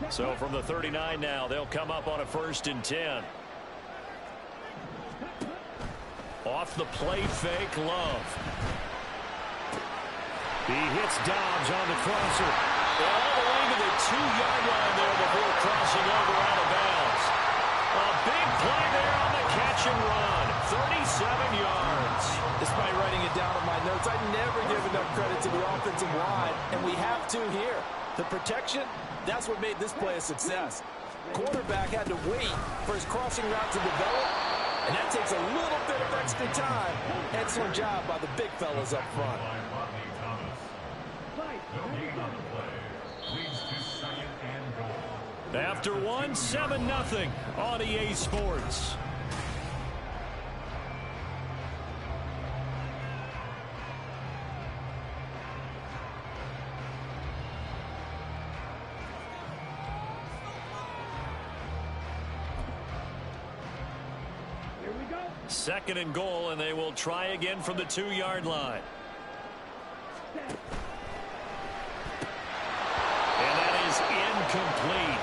So from the 39 now, they'll come up on a 1st and 10. Off the play fake, Love. He hits Dawg on the crosser. All the way to the 2-yard line there before crossing over out of bounds. A big play there on the catch and run. 37 yards. Despite writing it down in my notes, I never give enough credit to the offensive line, and we have to here. The protection, that's what made this play a success. Quarterback had to wait for his crossing route to develop, and that takes a little bit of extra time. Excellent job by the big fellas up front. After one, 7-0 on EA Sports. Second and goal, and they will try again from the 2-yard line. And that is incomplete.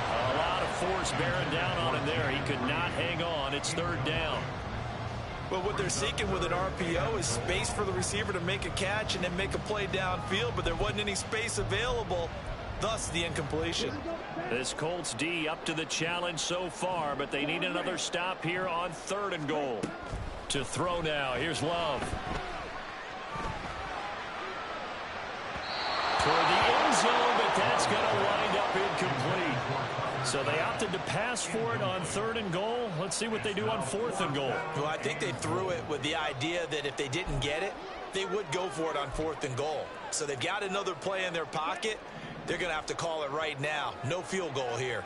A lot of force bearing down on him there. He could not hang on. It's 3rd down. Well, what they're seeking with an RPO is space for the receiver to make a catch and then make a play downfield, but there wasn't any space available, thus the incompletion. This Colts D up to the challenge so far, but they need another stop here on 3rd and goal. To throw now, here's Love. Toward the end zone, but that's going to wind up incomplete. So they opted to pass for it on 3rd and goal. Let's see what they do on 4th and goal. Well, I think they threw it with the idea that if they didn't get it, they would go for it on 4th and goal. So they've got another play in their pocket. They're going to have to call it right now. No field goal here.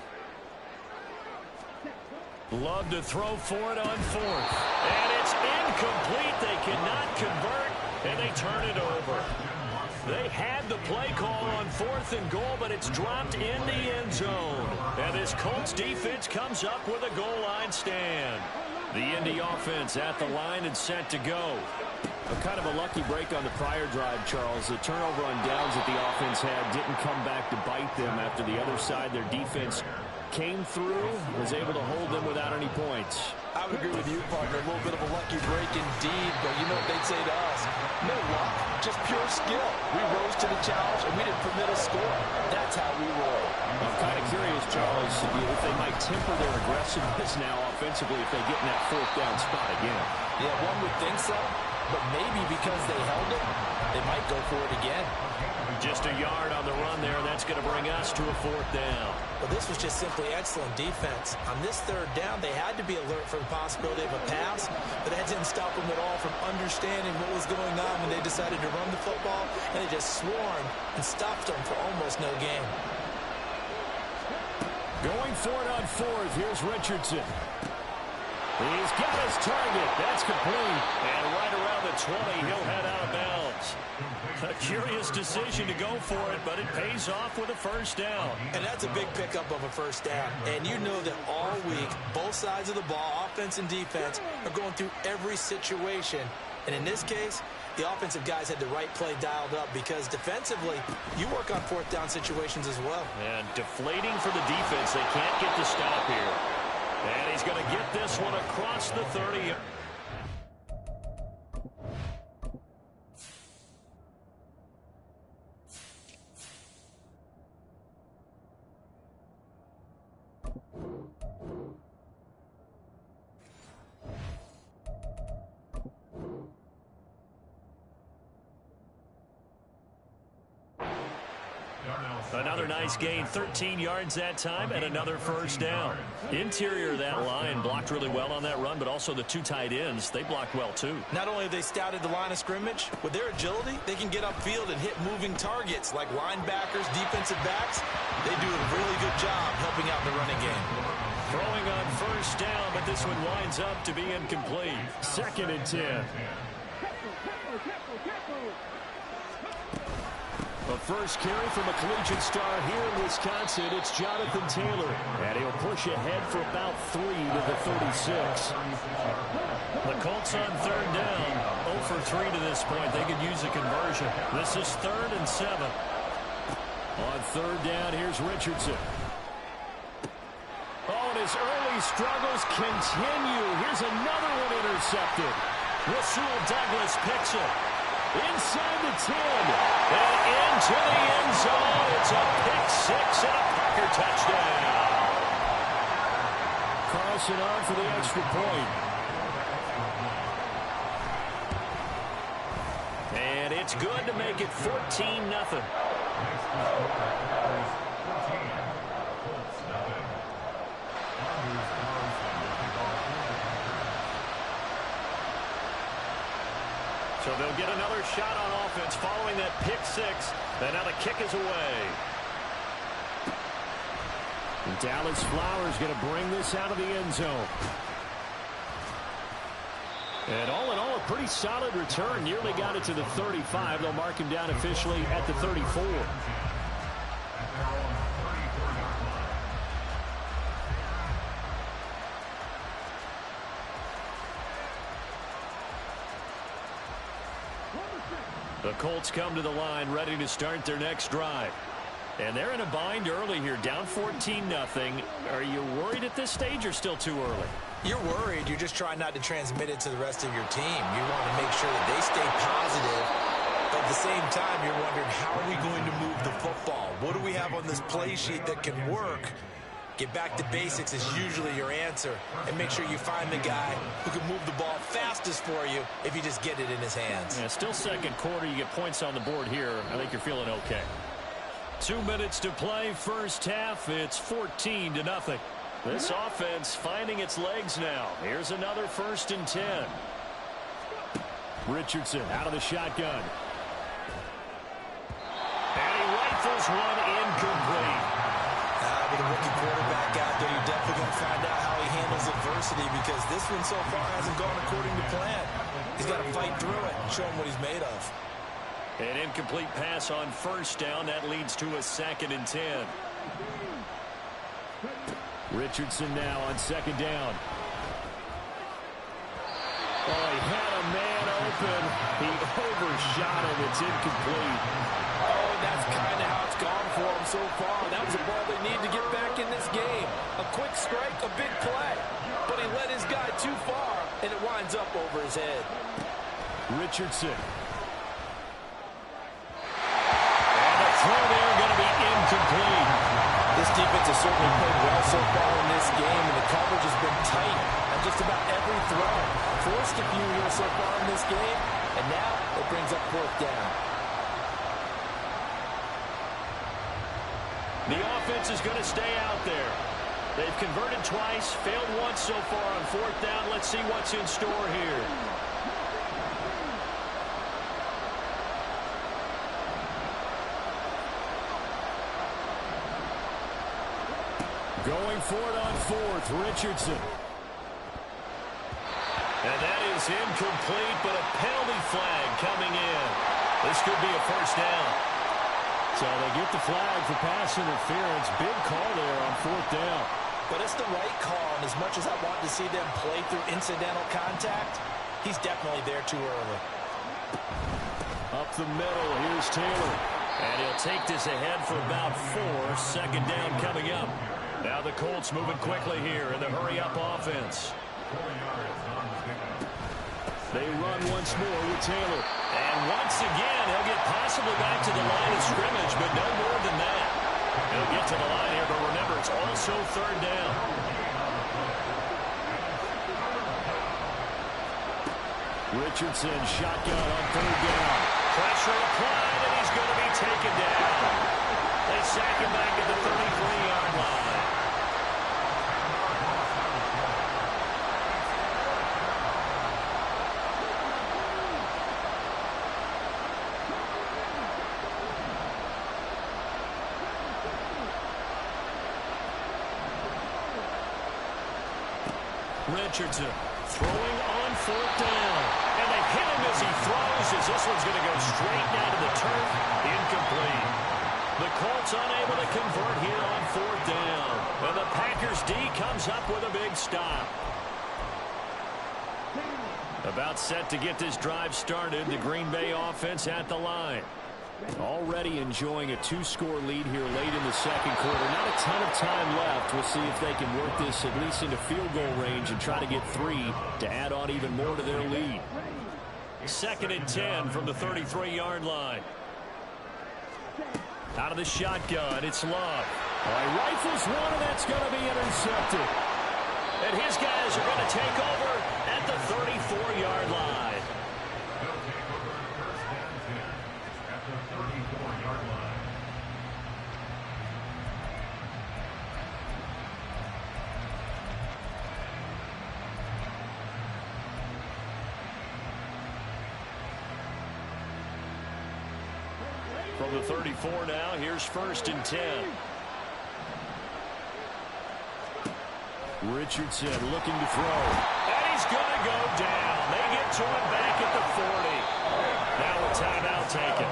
Love to throw for it on 4th. And it's incomplete. They cannot convert, and they turn it over. They had the play call on 4th and goal, but it's dropped in the end zone. And this Colts defense comes up with a goal line stand. The Indy offense at the line and set to go. A kind of a lucky break on the prior drive, Charles. The turnover on downs that the offense had didn't come back to bite them after the other side. Their defense came through, was able to hold them without any points. I would agree with you, partner. A little bit of a lucky break indeed, but you know what they'd say to us? No luck, just pure skill. We rose to the challenge, and we didn't permit a score. That's how we roll. I'm kind of curious, Charles, if they might temper their aggressiveness now offensively if they get in that 4th down spot again. Yeah, one would think so, but maybe because they held it, they might go for it again. Just a yard on the run there, and that's going to bring us to a 4th down. Well, this was just simply excellent defense. On this 3rd down, they had to be alert for the possibility of a pass, but that didn't stop them at all from understanding what was going on when they decided to run the football, and they just swarmed and stopped them for almost no gain. Going for it on 4th, here's Richardson. He's got his target. That's complete. And right around the 20, he'll head out of bounds. A curious decision to go for it, but it pays off with a 1st down. And that's a big pickup of a 1st down. And you know that all week, both sides of the ball, offense and defense, are going through every situation. And in this case, the offensive guys had the right play dialed up because defensively, you work on 4th down situations as well. And deflating for the defense. They can't get the stop here. And he's going to get this one across the 30. Another nice gain, 13 yards that time, and another 1st down. Interior of that line blocked really well on that run, but also the 2 tight ends, they blocked well too. Not only have they scouted the line of scrimmage, with their agility, they can get upfield and hit moving targets like linebackers, defensive backs. They do a really good job helping out in the running game. Throwing on 1st down, but this one winds up to be incomplete. 2nd and 10. The first carry from a collegiate star here in Wisconsin, it's Jonathan Taylor. And he'll push ahead for about 3 to the 36. The Colts on 3rd down, 0 for 3 to this point. They could use a conversion. This is 3rd and 7. On 3rd down, here's Richardson. Oh, and his early struggles continue. Here's another one intercepted. Rasul Douglas picks it. Inside the 10. And into the end zone. It's a pick six and a Packer touchdown. Carlson on for the extra point. And it's good to make it 14-0. So they'll get another shot on offense following that pick six. And now the kick is away. And Dallas Flowers going to bring this out of the end zone. And all in all, a pretty solid return. Nearly got it to the 35. They'll mark him down officially at the 34. The Colts come to the line ready to start their next drive. And they're in a bind early here, down 14-0. Are you worried at this stage or still too early? You're worried. You're just trying not to transmit it to the rest of your team. You want to make sure that they stay positive. But at the same time, you're wondering, how are we going to move the football? What do we have on this play sheet that can work? Get back to basics is usually your answer. And make sure you find the guy who can move the ball fastest for you if you just get it in his hands. Yeah, still second quarter. You get points on the board here. I think you're feeling okay. 2 minutes to play, first half. It's 14-0. This offense finding its legs now. Here's another 1st and 10. Richardson out of the shotgun. And he rifles one incomplete. With a rookie quarterback out there, you're definitely going to find out how he handles adversity, because this one so far hasn't gone according to plan. He's got to fight through it and show him what he's made of. An incomplete pass on 1st down. That leads to a 2nd and 10. Richardson now on 2nd down. Oh, he had a man open. He overshot him. It's incomplete. Oh, that's kind of how it's gone for him so far. That was a ball they need to get back in this game. A quick strike, a big play. But he led his guy too far, and it winds up over his head. Richardson. Throw there going to be incomplete. This defense has certainly played well so far in this game, and the coverage has been tight on just about every throw. Forced a few here so far in this game, and now it brings up 4th down. The offense is going to stay out there. They've converted twice, failed once so far on 4th down. Let's see what's in store here. Going for it on 4th, Richardson. And that is incomplete, but a penalty flag coming in. This could be a 1st down. So they get the flag for pass interference. Big call there on 4th down. But it's the right call, and as much as I want to see them play through incidental contact, he's definitely there too early. Up the middle, here's Taylor. And he'll take this ahead for about 4. 2nd down coming up. Now the Colts moving quickly here in the hurry-up offense. They run once more with Taylor. And once again, he'll get possibly back to the line of scrimmage, but no more than that. He'll get to the line here, but remember, it's also 3rd down. Richardson, shotgun on 3rd down. Pressure applied, and he's going to be taken down. They sack him back at the 33-yard line. Richardson throwing on 4th down. And they hit him as he throws, as this one's going to go straight down to the turf. Incomplete. The Colts unable to convert here on 4th down. And the Packers D comes up with a big stop. About set to get this drive started. The Green Bay offense at the line. Already enjoying a 2-score lead here late in the second quarter. Not a ton of time left. We'll see if they can work this at least into field goal range and try to get 3 to add on even more to their lead. 2nd and 10 from the 33-yard line. Out of the shotgun, it's Love. He rifles one, and that's going to be intercepted. And his guys are going to take over at the 34-yard line. From the 34 now, here's 1st and 10. Richardson looking to throw. And he's going to go down. They get to him back at the 40. Now a timeout taken.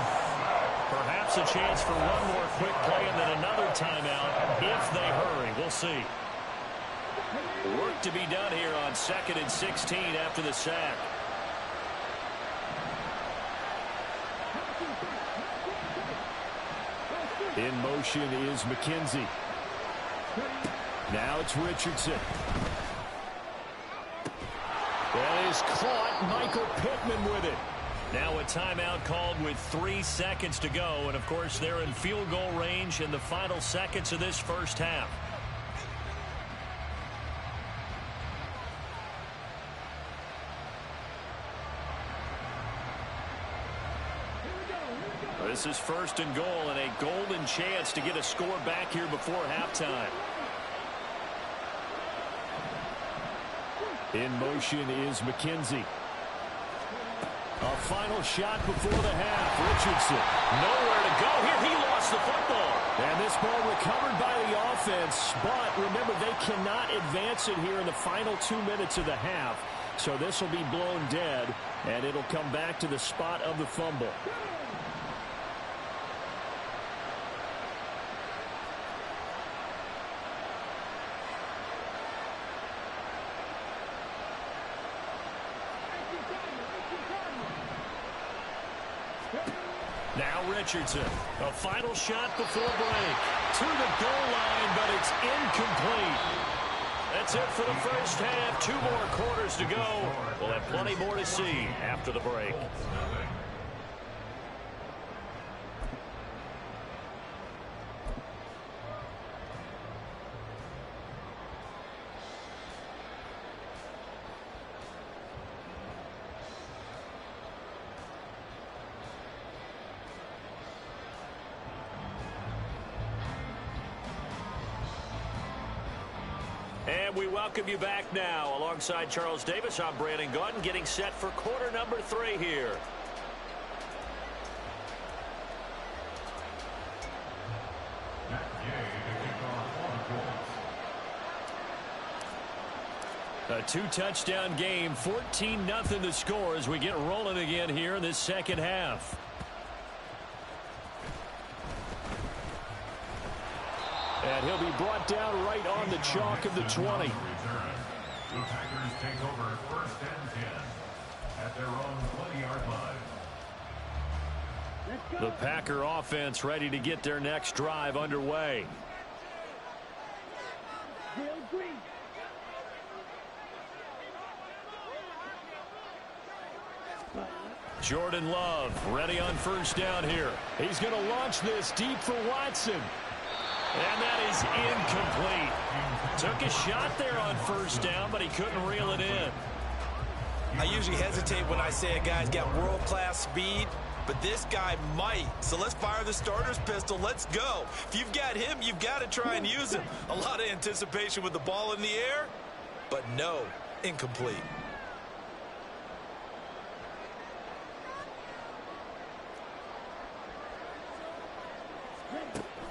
Perhaps a chance for one more quick play and then another timeout if they hurry. We'll see. Work to be done here on 2nd and 16 after the sack. In motion is McKenzie. Now it's Richardson. That is caught. Michael Pittman with it. Now a timeout called with 3 seconds to go. And, of course, they're in field goal range in the final seconds of this first half. This is 1st and goal and a golden chance to get a score back here before halftime. In motion is McKenzie. A final shot before the half. Richardson. Nowhere to go here. He lost the football. And this ball recovered by the offense. But remember, they cannot advance it here in the final 2 minutes of the half. So this will be blown dead, and it'll come back to the spot of the fumble. Now Richardson, a final shot before break. To the goal line, but it's incomplete. That's it for the first half. 2 more quarters to go. We'll have plenty more to see after the break. And we welcome you back now. Alongside Charles Davis, I'm Brandon Gaudin, getting set for quarter number 3 here. A 2-touchdown game, 14-0 the score as we get rolling again here in this second half. And he'll be brought down right on the chalk of the 20. The Packers take over 1st and 10 at their own 20-yard line. The Packer offense ready to get their next drive underway. Jordan Love ready on 1st down here. He's going to launch this deep for Watson. And that is incomplete. Took a shot there on 1st down, but he couldn't reel it in. I usually hesitate when I say a guy's got world-class speed, but this guy might. So let's fire the starter's pistol. Let's go. If you've got him, you've got to try and use him. A lot of anticipation with the ball in the air, but no, incomplete.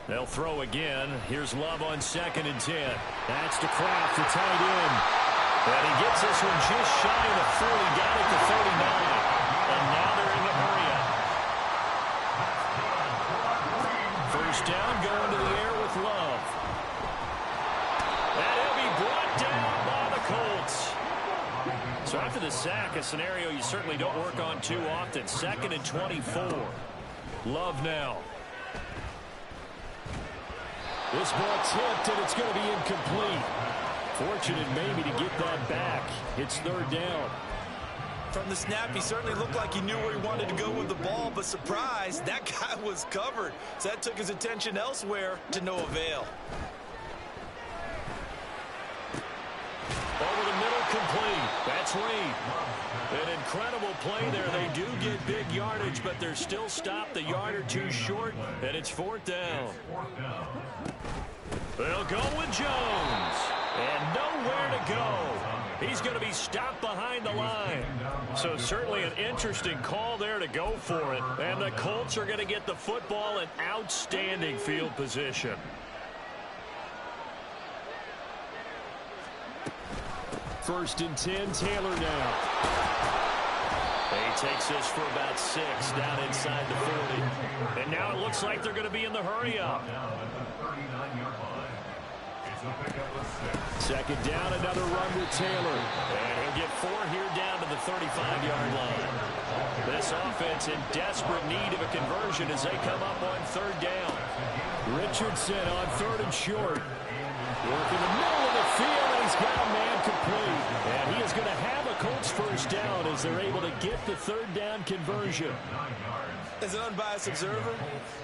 They'll throw again. Here's Love on 2nd and 10. That's to Kraft, the tight end. And he gets this one just shy of the 40. Got it to 39. And now they're in the hurry up. 1st down, going to the air with Love. And he'll be brought down by the Colts. So after the sack, a scenario you certainly don't work on too often. 2nd and 24. Love now. This ball tipped, and it's going to be incomplete. Fortunate maybe to get that back. It's third down. From the snap, he certainly looked like he knew where he wanted to go with the ball, but surprise, that guy was covered. So that took his attention elsewhere to no avail. Over the middle, complete. That's Reed. An incredible play there. They do get big yardage, but they're still stopped a yard or two short, and it's fourth down. They'll go with Jones. And nowhere to go. He's going to be stopped behind the line. So certainly an interesting call there to go for it. And the Colts are going to get the football in outstanding field position. First and 10, Taylor now. He takes this for about 6 down inside the 40. And now it looks like they're going to be in the hurry-up. Second down, another run with Taylor. And he'll get 4 here down to the 35-yard line. This offense in desperate need of a conversion as they come up on third down. Richardson on third and short. Working the middle of the field, and he's got a man complete. And he is going to have a Colts first down as they're able to get the third down conversion. As an unbiased observer,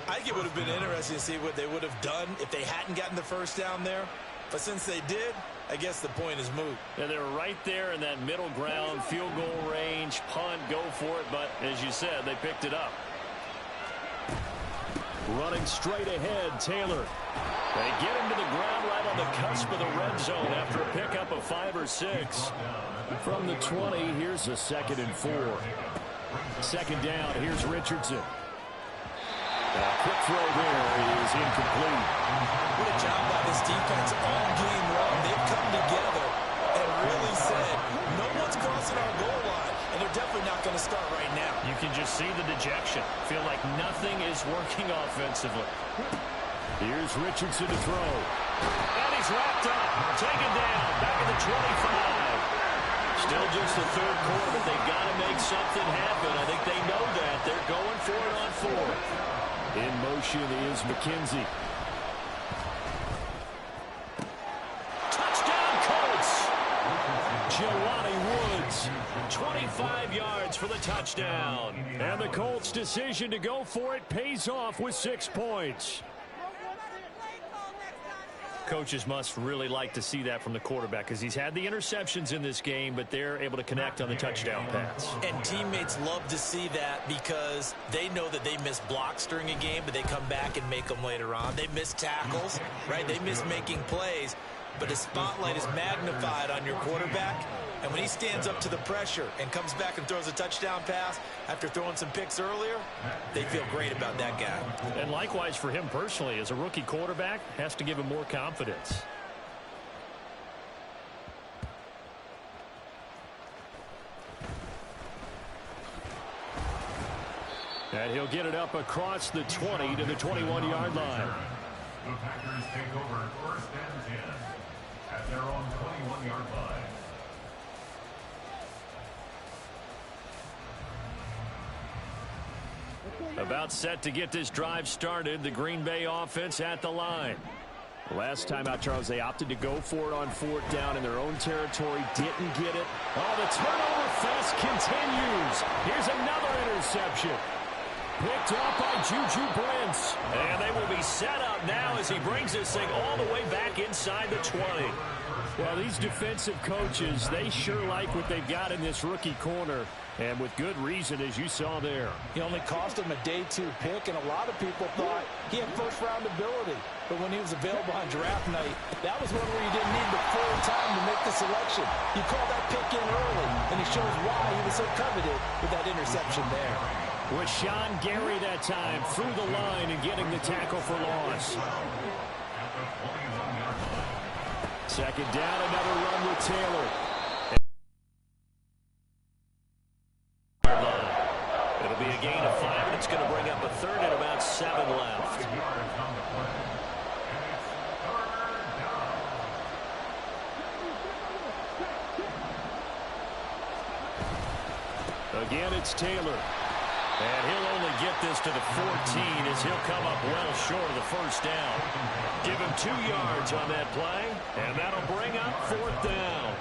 I think it would have been interesting to see what they would have done if they hadn't gotten the first down there. But since they did, I guess the point is moot. Yeah, they were right there in that middle ground, field goal range, punt, go for it. But as you said, they picked it up. Running straight ahead, Taylor. They get him to the ground right on the cusp of the red zone after a pickup of 5 or 6. From the 20, here's a 2nd and 4. Second down, here's Richardson. A quick throw there is incomplete. What a job by this defense all game long. They've come together and really said, no one's crossing our goal line, and they're definitely not going to start right now. You can just see the dejection. Feel like nothing is working offensively. Here's Richardson to throw. And he's wrapped up. Taken down. Back at the 25. Still just the third quarter, but they've got to make something happen. I think they know that. They're going for it on 4th. In motion is McKenzie. Touchdown, Colts! Jelani Woods, 25 yards for the touchdown. And the Colts' decision to go for it pays off with 6 points. Coaches must really like to see that from the quarterback because he's had the interceptions in this game, but they're able to connect on the touchdown pass. And teammates love to see that because they know that they miss blocks during a game, but they come back and make them later on. They miss tackles, right? They miss making plays, but the spotlight is magnified on your quarterback. And when he stands up to the pressure and comes back and throws a touchdown pass after throwing some picks earlier, they feel great about that guy. And likewise for him personally, as a rookie quarterback, has to give him more confidence. And he'll get it up across the 20 to the 21-yard line. The Packers take over first and 10 at their own 21-yard line. About set to get this drive started. The Green Bay offense at the line. Last time out, Charles, they opted to go for it on 4th down in their own territory. Didn't get it. Oh, the turnover fest continues. Here's another interception. Picked up by Juju Brents. And they will be set up now as he brings this thing all the way back inside the 20. Well, these defensive coaches, they sure like what they've got in this rookie corner. And with good reason, as you saw there. He only cost him a day 2 pick, and a lot of people thought he had first-round ability. But when he was available on draft night, that was one where you didn't need the full time to make the selection. You called that pick in early, and it shows why he was so coveted with that interception there. With Sean Gary that time through the line and getting the tackle for loss. Second down, another run with Taylor. It'll be a gain of 5, and it's going to bring up a third and about 7 left. Again, it's Taylor. And he'll only get this to the 14 as he'll come up well short of the first down. Give him 2 yards on that play, and that'll bring up 4th down.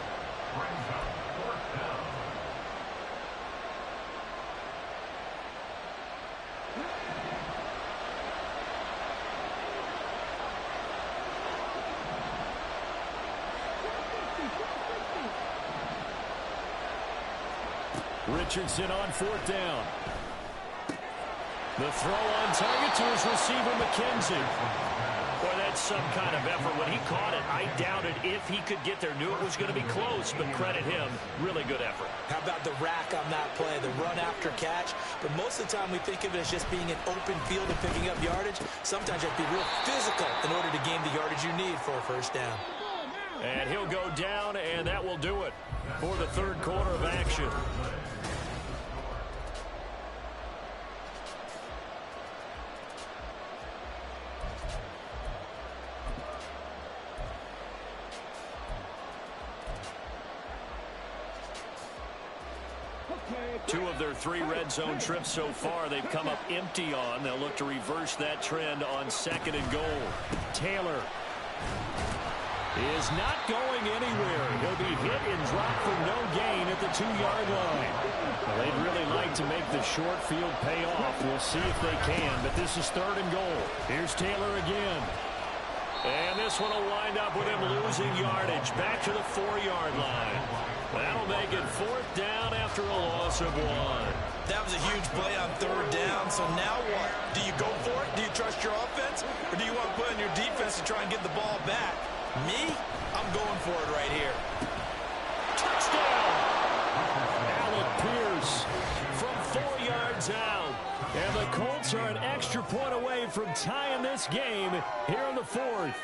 Richardson on 4th down. The throw on target to his receiver, McKenzie. Boy, that's some kind of effort. When he caught it, I doubted if he could get there. Knew it was going to be close, but credit him. Really good effort. How about the rack on that play, the run after catch? But most of the time we think of it as just being an open field and picking up yardage. Sometimes you have to be real physical in order to gain the yardage you need for a first down. And he'll go down, and that will do it for the 3rd quarter of action. Two of their 3 red zone trips so far they've come up empty on. They'll look to reverse that trend on 2nd and goal. Taylor is not going anywhere. He'll be hit and dropped for no gain at the 2-yard line. Well, they'd really like to make the short field pay off. We'll see if they can, but this is 3rd and goal. Here's Taylor again. And this one will wind up with him losing yardage back to the 4-yard line. That'll make it 4th down after a loss of 1. That was a huge play on 3rd down, so now what? Do you go for it? Do you trust your offense? Or do you want to put on your defense to try and get the ball back? Me? I'm going for it right here. Touchdown! Alec Pierce from 4 yards out. And the Colts are an extra point away from tying this game here in the 4th.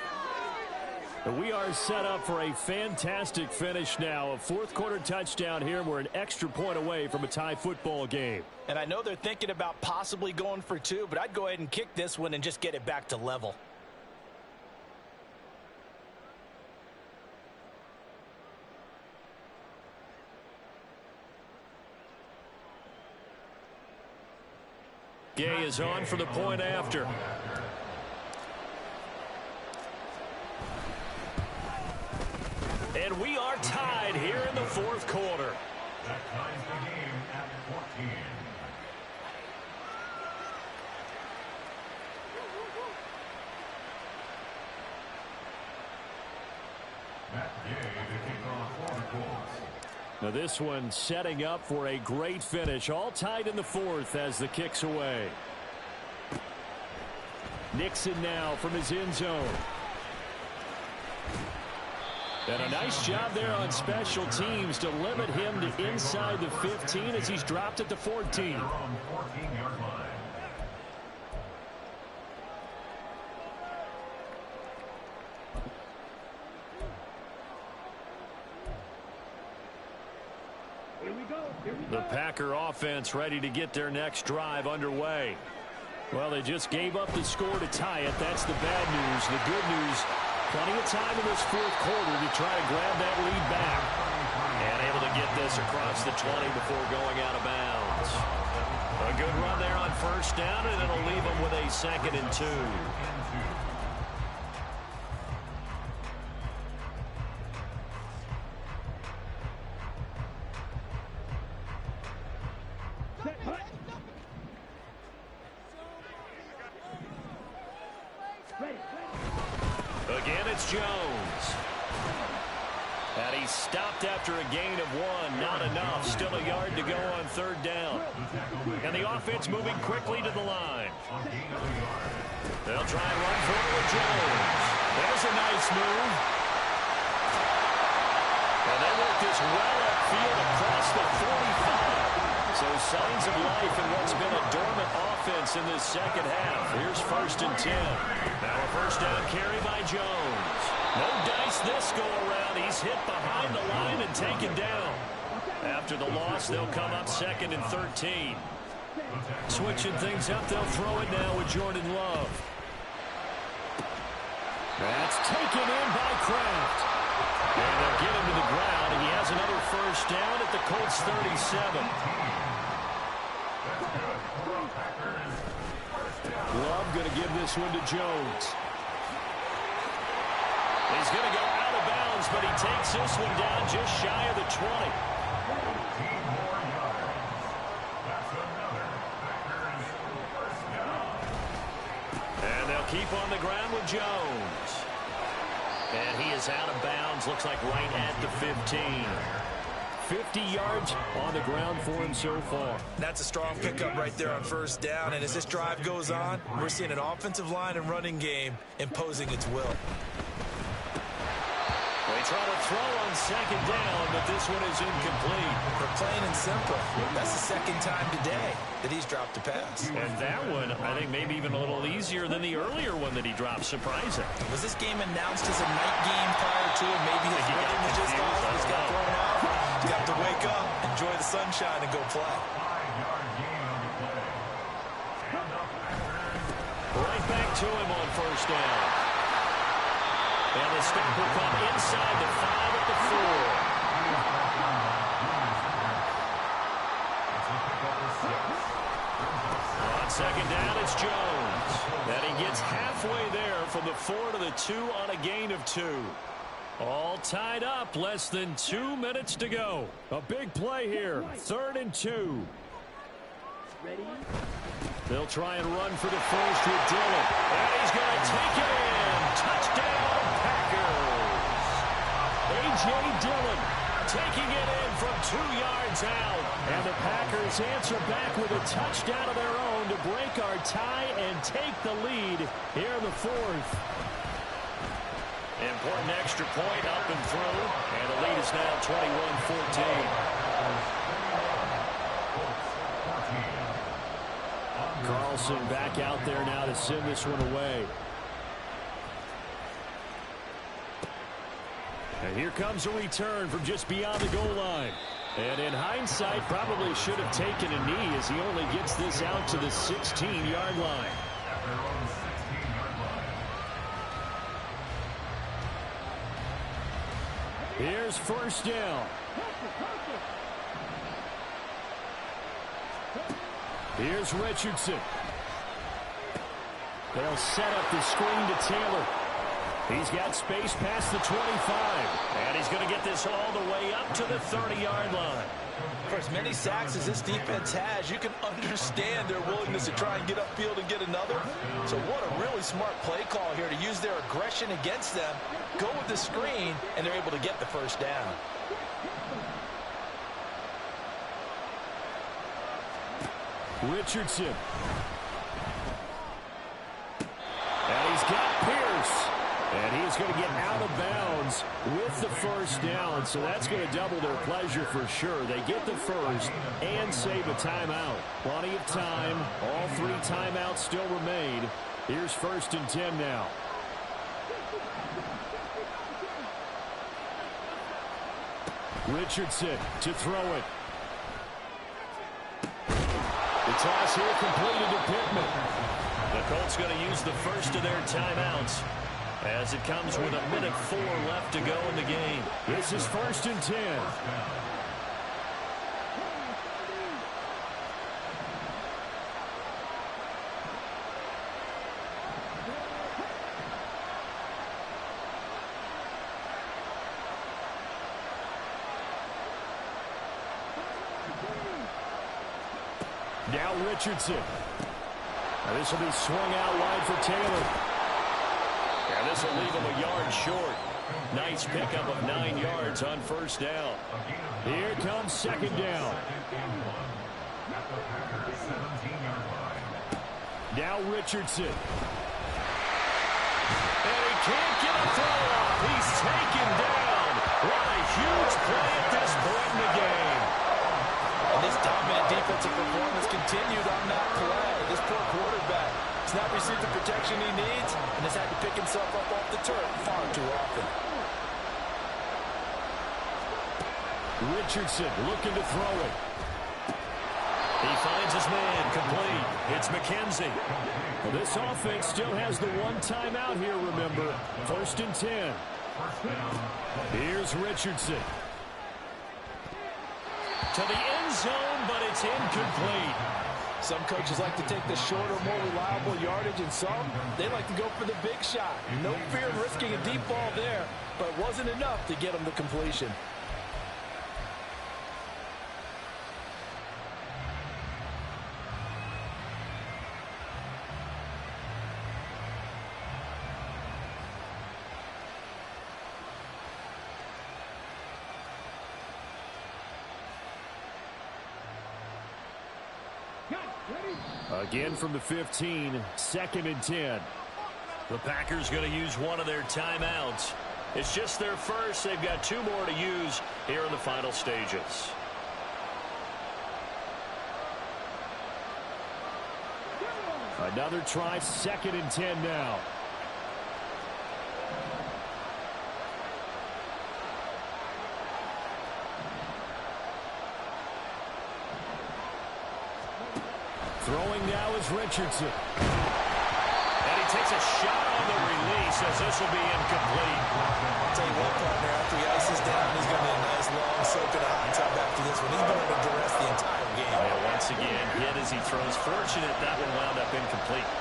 We are set up for a fantastic finish now. A 4th quarter touchdown here. We're an extra point away from a tie football game. And I know they're thinking about possibly going for 2, but I'd go ahead and kick this one and just get it back to level. Gay is on for the point after. And we are tied here in the 4th quarter. That ties the game at 14. Matt Gay to kick off for the Colts. Now this one setting up for a great finish. All tied in the 4th as the kick's away. Nixon now from his end zone. And a nice job there on special teams to limit him to inside the 15 as he's dropped at the 14. 14-yard line. The Packer offense ready to get their next drive underway. Well, they just gave up the score to tie it. That's the bad news. The good news, plenty of time in this 4th quarter to try to grab that lead back. And able to get this across the 20 before going out of bounds. A good run there on 1st down, and it'll leave them with a 2nd and 2. Again, it's Jones. And he stopped after a gain of 1. Not enough. Still a yard to go on 3rd down. And the offense moving quickly to the line. They'll try and run for it with Jones. There's a nice move. And they work this well upfield across the 45. So signs of life in what's been a dormant offense in this 2nd half. Here's 1st and 10. Now a 1st down carry by Jones. No dice this go around. He's hit behind the line and taken down. After the loss, they'll come up 2nd and 13. Switching things up, they'll throw it now with Jordan Love. That's taken in by Kraft. And they'll get him to the ground, and he has another 1st down at the Colts 37. Love going to give this one to Jones. He's going to go out of bounds, but he takes this one down just shy of the 20. And they'll keep on the ground with Jones. And he is out of bounds, looks like right at the 15. 50 yards on the ground for him so far. That's a strong pickup right there on first down. And as this drive goes on, we're seeing an offensive line and running game imposing its will. They try to throw on second down, but this one is incomplete. For plain and simple, that's the second time today that he's dropped a pass. And that one, I think, maybe even a little easier than the earlier one that he dropped. Surprising. Was this game announced as a night game prior to it? Maybe his rhythm was just off. He's got thrown off. He's got to wake up, enjoy the sunshine, and go play. Right back to him on first down. And the stop will come inside the 5 at the 4. On second down, it's Jones. And he gets halfway there from the 4 to the 2 on a gain of 2. All tied up, less than 2 minutes to go. A big play here, 3rd and 2. Ready? They'll try and run for the first with Dillon. And he's going to take it in. Touchdown, Packers. A.J. Dillon Taking it in from 2 yards out. And the Packers answer back with a touchdown of their own to break our tie and take the lead here in the 4th. Important extra point up and through. And the lead is now 21-14. Carlson back out there now to send this one away. And here comes a return from just beyond the goal line. And in hindsight, probably should have taken a knee as he only gets this out to the 16-yard line. Here's first down. Here's Richardson. They'll set up the screen to Taylor. He's got space past the 25. And he's going to get this all the way up to the 30-yard line. For as many sacks as this defense has, you can understand their willingness to try and get upfield and get another. So what a really smart play call here to use their aggression against them, go with the screen, and they're able to get the first down. Richardson. And he's got Pierce. And he's going to get out of bounds with the first down. So that's going to double their pleasure for sure. They get the first and save a timeout. Plenty of time. All 3 timeouts still remain. Here's 1st and 10 now. Richardson to throw it. The toss here completed to Pittman. The Colts going to use the first of their timeouts as it comes with 1:04 left to go in the game. This is 1st and 10. Now Richardson. Now this will be swung out wide for Taylor. And this will leave him a yard short. Nice pickup of 9 yards on first down. Here comes second down. Now Richardson. And he can't get a throw off. He's taken down. What a huge play at this point in the game. And this dominant defensive performance continued on that play. This poor quarterback has not received the protection he needs and has had to pick himself up off the turf far too often. Richardson looking to throw it. He finds his man complete. It's McKenzie. Well, this offense still has the 1 timeout here, remember. 1st and 10. Here's Richardson. To the end zone, but it's incomplete. Some coaches like to take the shorter, more reliable yardage, and some, they like to go for the big shot. No fear of risking a deep ball there, but it wasn't enough to get them to completion. Again from the 15, 2nd and 10. The Packers going to use one of their timeouts. It's just their first. They've got 2 more to use here in the final stages. Another try, 2nd and 10 now. Throwing now is Richardson. And he takes a shot on the release as this will be incomplete. I'll tell you what, partner, after he ices down, he's going to be a nice long soak in a hot tub after this one. He's been under duress the entire game. And once again, hit as he throws. Fortunate that one wound up incomplete.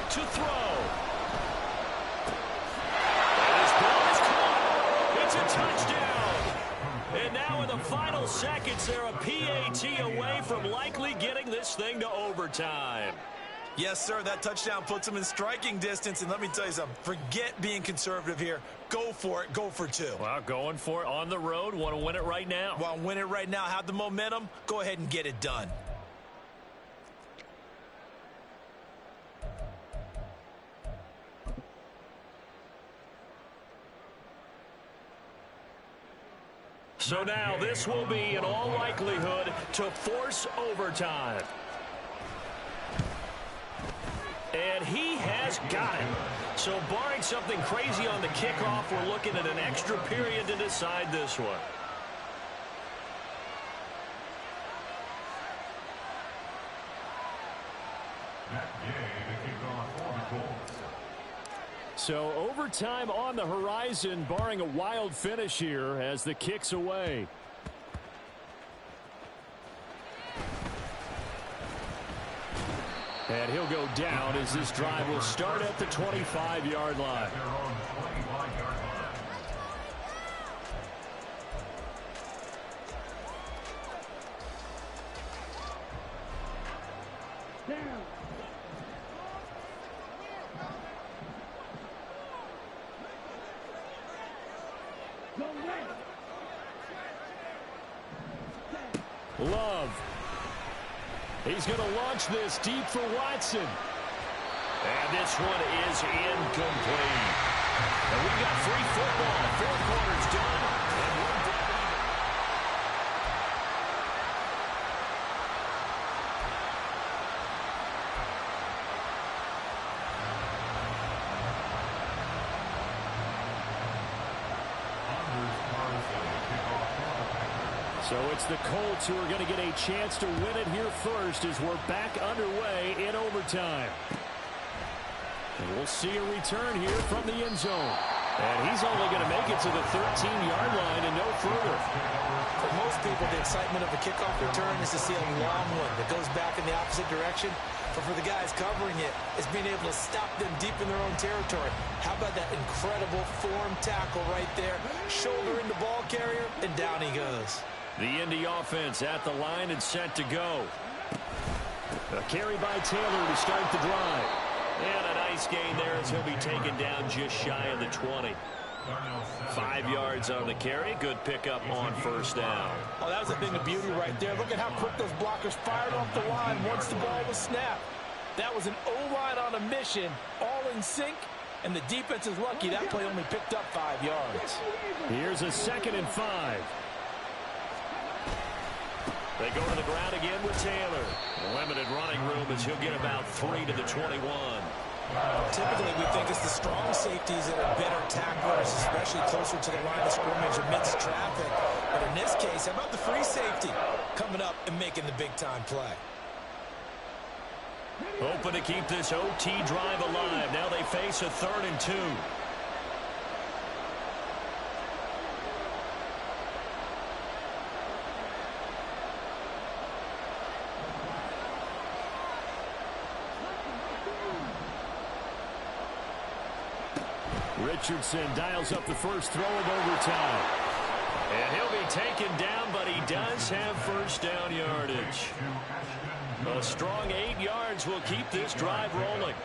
To throw. And his ball is caught. It's a touchdown. And now in the final seconds, they're a PAT away from likely getting this thing to overtime. Yes, sir, that touchdown puts them in striking distance. And let me tell you something, forget being conservative here. Go for it. Go for 2. Well, going for it on the road. Want to win it right now. Want to win it right now. Have the momentum. Go ahead and get it done. So now this will be, in all likelihood, to force overtime. And he has got it. So barring something crazy on the kickoff, we're looking at an extra period to decide this one. So overtime on the horizon, barring a wild finish here as the kick's away. And he'll go down as this drive will start at the 25-yard line. Love. He's going to launch this deep for Watson. And this one is incomplete. And we've got free football. 4 quarters done. And we're dead even. So it's the Colts who are going to get a chance to win it here first as we're back underway in overtime. And we'll see a return here from the end zone. And he's only going to make it to the 13-yard line and no further. For most people, the excitement of a kickoff return is to see a long one that goes back in the opposite direction. But for the guys covering it, it's being able to stop them deep in their own territory. How about that incredible form tackle right there? Shoulder in the ball carrier, and down he goes. The Indy offense at the line and set to go. A carry by Taylor to start the drive. And a nice gain there as he'll be taken down just shy of the 20. 5 yards on the carry. Good pickup on first down. Oh, that was a thing of beauty right there. Look at how quick those blockers fired off the line once the ball was snapped. That was an O-line on a mission, all in sync, and the defense is lucky that play only picked up 5 yards. Here's a 2nd and 5. They go to the ground again with Taylor. Limited running room as he'll get about 3 to the 21. Typically, we think it's the strong safeties that are better tacklers, especially closer to the line of scrimmage amidst traffic. But in this case, how about the free safety coming up and making the big-time play? Hoping to keep this OT drive alive. Now they face a 3rd and 2. Richardson dials up the first throw of overtime. And he'll be taken down, but he does have first down yardage. A strong 8 yards will keep this drive rolling.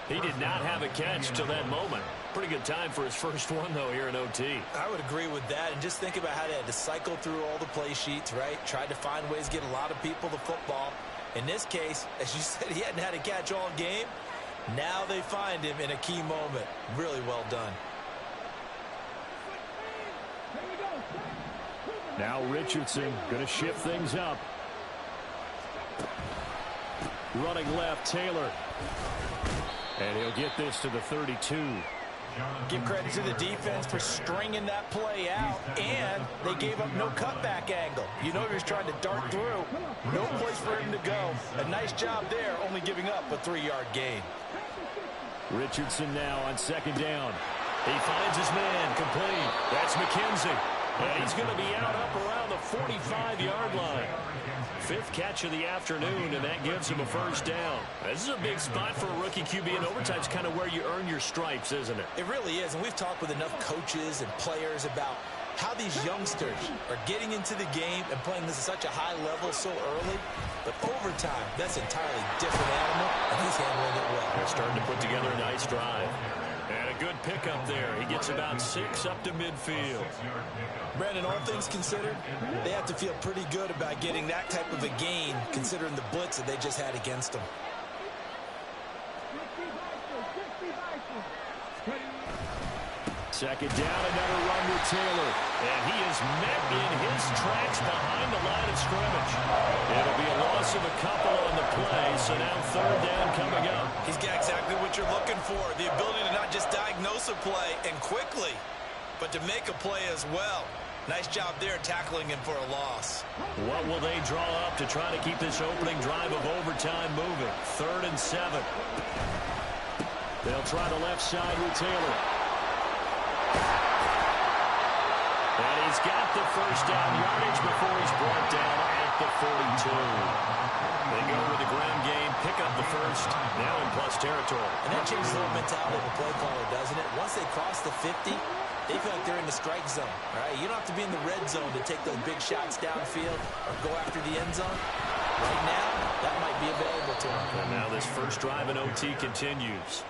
He did not have a catch till that moment. Pretty good time for his first one, though, here in OT. I would agree with that. And just think about how they had to cycle through all the play sheets, right? Tried to find ways to get a lot of people the football. In this case, as you said, he hadn't had a catch all game. Now they find him in a key moment. Really well done. Now Richardson going to shift things up. Running left, Taylor. And he'll get this to the 32. Give credit to the defense for stringing that play out, and they gave up no cutback angle. You know he was trying to dart through. No place for him to go. A nice job there, only giving up a 3-yard gain. Richardson now on 2nd down. He finds his man complete. That's McKenzie. And he's going to be out up around the 45-yard line. 5th catch of the afternoon, and that gives him a first down. This is a big spot for a rookie QB, and overtime's kind of where you earn your stripes, isn't it? It really is, and we've talked with enough coaches and players about how these youngsters are getting into the game and playing this at such a high level so early. But overtime, that's an entirely different animal, and he's handling it well. They're starting to put together a nice drive. And a good pickup there. He gets about 6 up to midfield. Brandon, all things considered, they have to feel pretty good about getting that type of a gain, considering the blitz that they just had against them. Second down, another run with Taylor. And he is met in his tracks behind the line of scrimmage. It'll be a loss of a couple on the play, so now 3rd down coming up. He's got exactly what you're looking for, the ability to not just diagnose a play and quickly, but to make a play as well. Nice job there tackling him for a loss. What will they draw up to try to keep this opening drive of overtime moving? 3rd and 7. They'll try the left side with Taylor. And he's got the first down yardage before he's brought down at the 42. They go with the ground game, pick up the first, now in plus territory. And that changes the whole mentality of a play caller, doesn't it? Once they cross the 50, they feel like they're in the strike zone. All right? You don't have to be in the red zone to take those big shots downfield or go after the end zone. Right now, that might be available to them. And now this first drive in OT continues.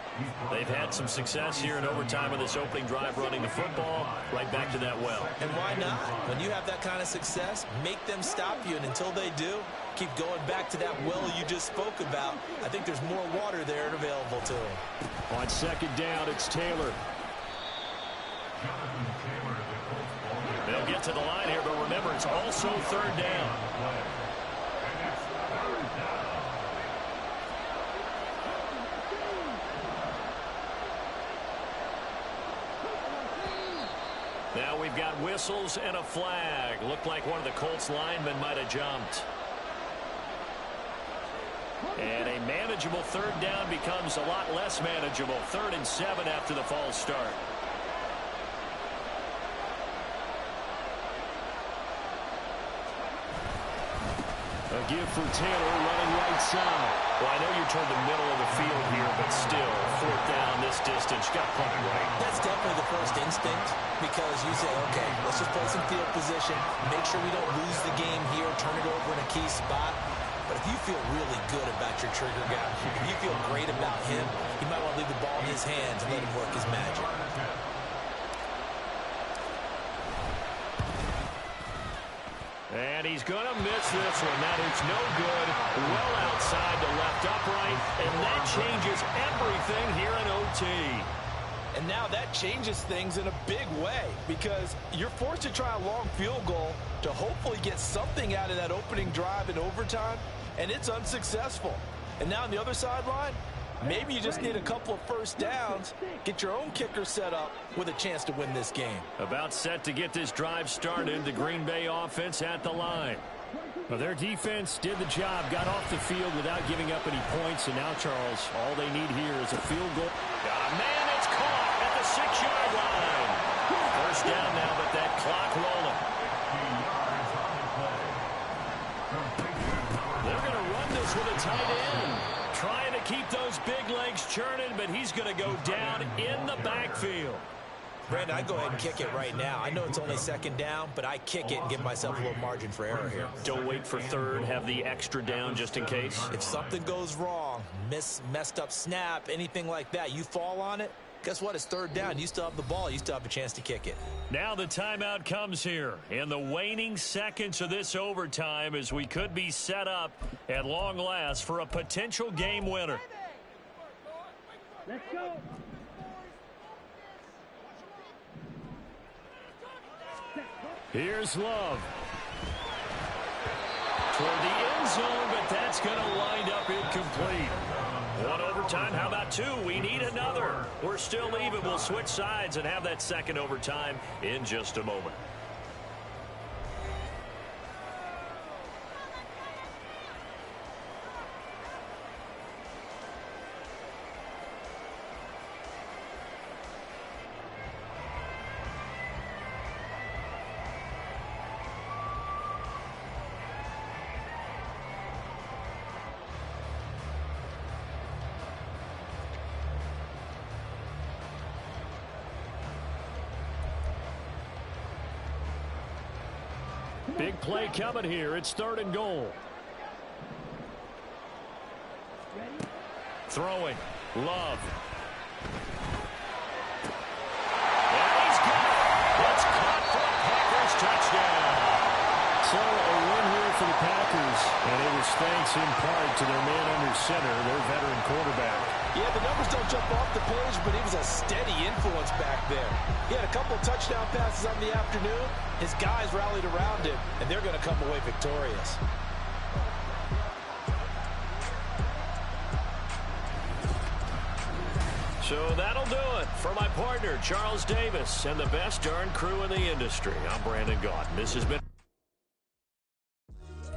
They've had some success here in overtime on this opening drive running the football right back to that well. And why not? When you have that kind of success, make them stop you, and until they do, keep going back to that well you just spoke about. I think there's more water there and available to them. On 2nd down, it's Taylor. They'll get to the line here, but remember, it's also 3rd down. Now we've got whistles and a flag. Looked like one of the Colts linemen might have jumped. And a manageable 3rd down becomes a lot less manageable. 3rd and 7 after the false start. A give for Taylor running right side. Well, I know you're toward the middle of the field here, but still, 4th down this distance. Got to punt it right. That's definitely the first instinct, because you say, okay, let's just play some field position, make sure we don't lose the game here, turn it over in a key spot. But if you feel really good about your trigger guy, if you feel great about him, you might want to leave the ball in his hands and let him work his magic. And he's going to miss this one. That is no good. Well outside the left upright. And that changes everything here in OT. And now that changes things in a big way, because you're forced to try a long field goal to hopefully get something out of that opening drive in overtime, and it's unsuccessful. And now on the other sideline, Maybe you just need a couple of first downs, get your own kicker set up with a chance to win this game. About set to get this drive started. The Green Bay offense at the line. Well, their defense did the job, got off the field without giving up any points, and now, Charles, all they need here is a field goal. Man, it's caught at the 6-yard line. First down now, but that clock rolling. They're going to run this with a tight end. Trying to keep those big legs churning, but he's going to go down in the backfield. Brandon, I go ahead and kick it right now. I know it's only second down, but I kick it and give myself a little margin for error here. Don't wait for third. Have the extra down just in case. If something goes wrong, messed up snap, anything like that, you fall on it, guess what? It's third down. You still have the ball. You still have a chance to kick it. Now the timeout comes here in the waning seconds of this overtime as we could be set up at long last for a potential game winner. Let's go. Here's Love. Toward the end zone, but that's going to wind up incomplete. One overtime, how about two? We need another. We're still even. We'll switch sides and have that second overtime in just a moment. Big play coming here. It's third and goal. Throwing. Love. And he's got it. It's caught for a Packers touchdown. So a win here for the Packers, and it was thanks in part to their man under center, their veteran quarterback. Yeah, the numbers don't jump off the page, but he was a steady influence back there. He had a couple touchdown passes on the afternoon. His guys rallied around him, and they're going to come away victorious. So that'll do it for my partner, Charles Davis, and the best darn crew in the industry. I'm Brandon Gaudin. This has been